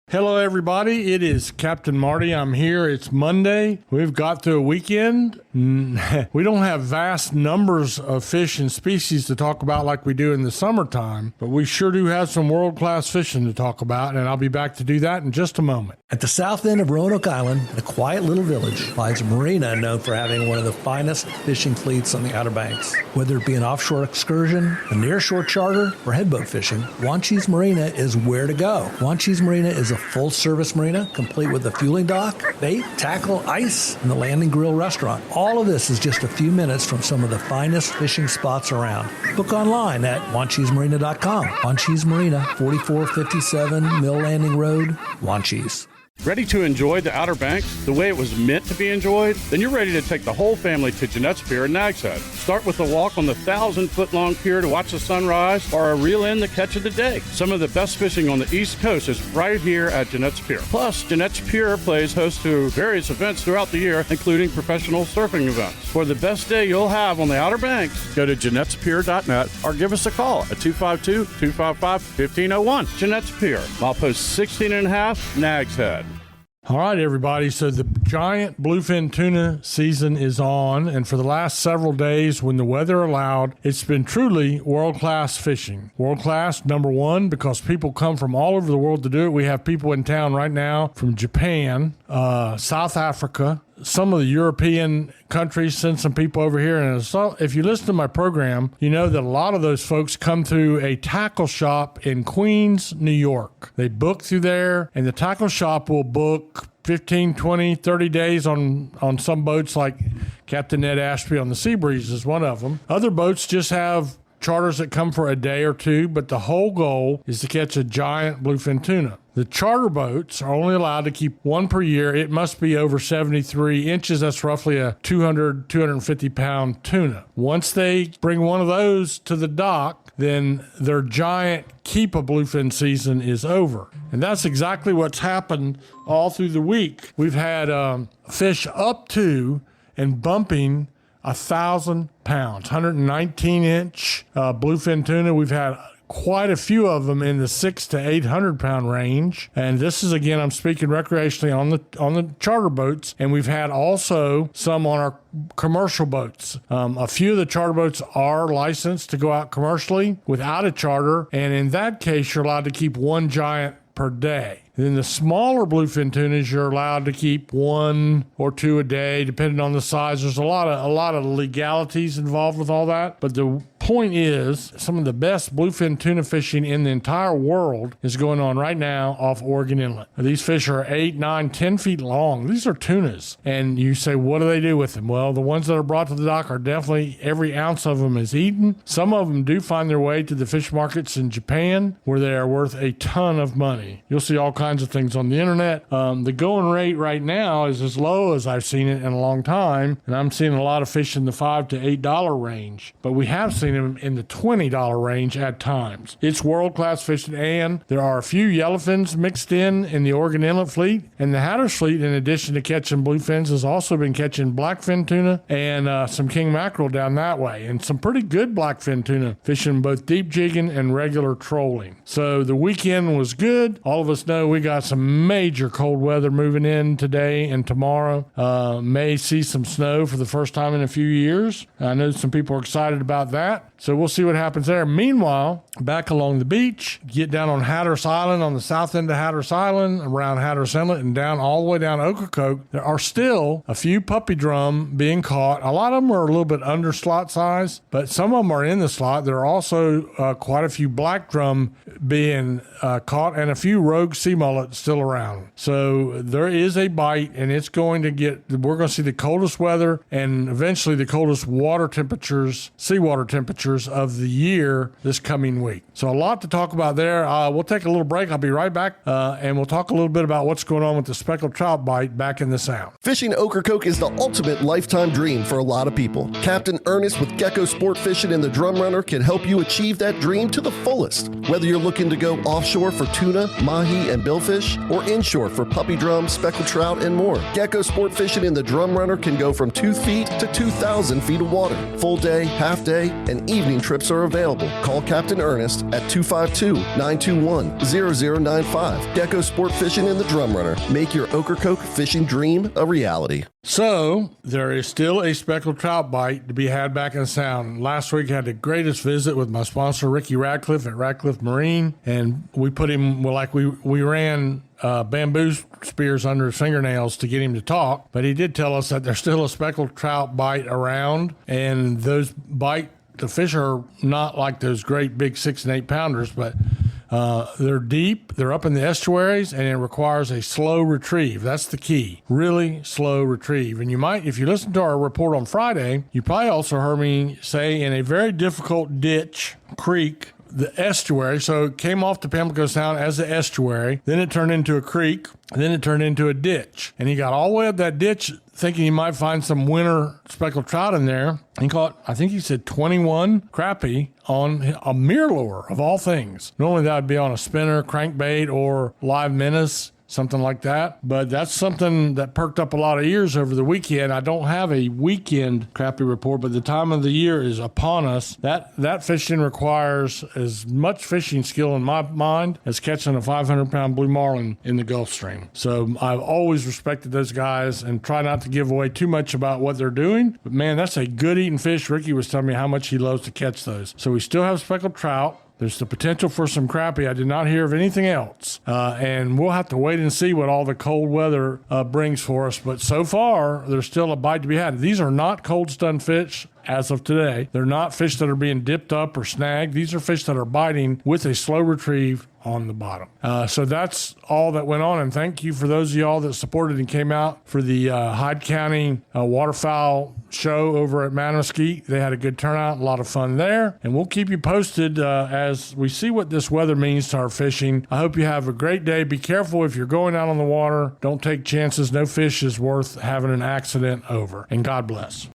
Hello, everybody. It is Captain Marty. I'm here. It's Monday. We've got through a weekend. We don't have vast numbers of fish and species to talk about like we do in the summertime, but we sure do have some world-class fishing to talk about, and I'll be back to do that in just a moment. At the south end of Roanoke Island, a quiet little village, lies a marina known for having one of the finest fishing fleets on the Outer Banks. Whether it be an offshore excursion, a nearshore charter, or headboat fishing, Wanchese Marina is where to go. Wanchese Marina is a full-service marina, complete with a fueling dock, bait, tackle, ice, and the landing grill restaurant. All of this is just a few minutes from some of the finest fishing spots around. Book online at wanchesemarina.com. Wanchese Marina, 4457 Mill Landing Road, Wanchese. Ready to enjoy the Outer Banks the way it was meant to be enjoyed? Then you're ready to take the whole family to Jeanette's Pier in Nags Head. Start with a walk on the 1,000-foot-long pier to watch the sunrise or a reel in the catch of the day. Some of the best fishing on the East Coast is right here at Jeanette's Pier. Plus, Jeanette's Pier plays host to various events throughout the year, including professional surfing events. For the best day you'll have on the Outer Banks, go to Jeanette'sPier.net or give us a call at 252-255-1501. Jeanette's Pier, milepost 16.5, Nags Head. All right, everybody. So the giant bluefin tuna season is on, and for the last several days, when the weather allowed, it's been truly world-class fishing. World-class, number one, because people come from all over the world to do it. We have people in town right now from Japan, South Africa, some of the European countries send some people over here. And so if you listen to my program, you know that a lot of those folks come through a tackle shop in Queens, New York. They book through there, and the tackle shop will book 15, 20, 30 days on some boats, like Captain Ned Ashby on the Seabreeze is one of them. Other boats just have charters that come for a day or two, but the whole goal is to catch a giant bluefin tuna. The charter boats are only allowed to keep one per year. It must be over 73 inches. That's roughly a 200, 250-pound tuna. Once they bring one of those to the dock, then their giant keep a bluefin season is over. And that's exactly what's happened all through the week. We've had fish up to and bumping 1,000 pounds, 119-inch bluefin tuna. We've had quite a few of them in the 600 to 800 pound range, and this is, again, I'm speaking recreationally on the charter boats, and we've had also some on our commercial boats. A few of the charter boats are licensed to go out commercially without a charter, and in that case, you're allowed to keep one giant per day. Then the smaller bluefin tunas, you're allowed to keep one or two a day, depending on the size. There's a lot of legalities involved with all that. But the point is, some of the best bluefin tuna fishing in the entire world is going on right now off Oregon Inlet. These fish are 8, 9, 10 feet long. These are tunas. And you say, what do they do with them? Well, the ones that are brought to the dock are definitely, every ounce of them is eaten. Some of them do find their way to the fish markets in Japan, where they are worth a ton of money. You'll see all kinds of things on the internet. The going rate right now is as low as I've seen it in a long time, and I'm seeing a lot of fish in the $5 to $8 range, but we have seen them in the $20 range at times. It's world-class fishing, and there are a few yellowfins mixed in the Oregon Inlet fleet, and the Hatteras fleet, in addition to catching bluefins, has also been catching blackfin tuna and some king mackerel down that way, and some pretty good blackfin tuna fishing both deep jigging and regular trolling. So the weekend was good. All of us know we got some major cold weather moving in today and tomorrow. May see some snow for the first time in a few years. I know some people are excited about that. So we'll see what happens there. Meanwhile, back along the beach, get down on Hatteras Island, on the south end of Hatteras Island, around Hatteras Inlet, and down all the way down Ocracoke, there are still a few puppy drum being caught. A lot of them are a little bit under slot size, but some of them are in the slot. There are also quite a few black drum being caught, and a few rogue sea mullets still around. So there is a bite, and it's going to we're going to see the coldest weather and eventually the coldest water temperatures, seawater temperatures of the year this coming week. So a lot to talk about there. We'll take a little break. I'll be right back, and we'll talk a little bit about what's going on with the speckled trout bite back in the Sound. Fishing Ocracoke is the ultimate lifetime dream for a lot of people. Captain Ernest with Gecko Sport Fishing and the Drum Runner can help you achieve that dream to the fullest. Whether you're looking to go offshore for tuna, mahi, and billfish, or inshore for puppy drum, speckled trout, and more, Gecko Sport Fishing and the Drum Runner can go from 2 feet to 2,000 feet of water. Full day, half day, and and evening trips are available. Call Captain Ernest at 252-921-0095. Gecko Sport Fishing and the Drum Runner. Make your Ocracoke fishing dream a reality. So, there is still a speckled trout bite to be had back in the Sound. Last week, I had the greatest visit with my sponsor, Ricky Radcliffe at Radcliffe Marine, and we put him, we ran bamboo spears under his fingernails to get him to talk, but he did tell us that there's still a speckled trout bite around, and those the fish are not like those great big 6 and 8 pounders, but they're deep, they're up in the estuaries, and it requires a slow retrieve. That's the key. Really slow retrieve. And you might, if you listen to our report on Friday, you probably also heard me say in a very difficult ditch, creek, the estuary, so it came off the Pamlico Sound as the estuary, then it turned into a creek, and then it turned into a ditch. And he got all the way up that ditch thinking he might find some winter speckled trout in there. He caught, I think he said 21 crappie on a mirror of all things. Normally that would be on a spinner, crankbait, or live menace, something like that. But that's something that perked up a lot of ears over the weekend. I don't have a weekend crappie report, but the time of the year is upon us. That fishing requires as much fishing skill in my mind as catching a 500-pound blue marlin in the Gulf Stream. So I've always respected those guys and try not to give away too much about what they're doing. But man, that's a good eating fish. Ricky was telling me how much he loves to catch those. So we still have speckled trout. There's the potential for some crappie. I did not hear of anything else. And we'll have to wait and see what all the cold weather brings for us. But so far, there's still a bite to be had. These are not cold stun fish as of today. They're not fish that are being dipped up or snagged. These are fish that are biting with a slow retrieve on the bottom. So that's all that went on. And thank you for those of y'all that supported and came out for the Hyde County waterfowl show over at Manasquite. They had a good turnout, a lot of fun there. And we'll keep you posted as we see what this weather means to our fishing. I hope you have a great day. Be careful if you're going out on the water. Don't take chances. No fish is worth having an accident over. And God bless.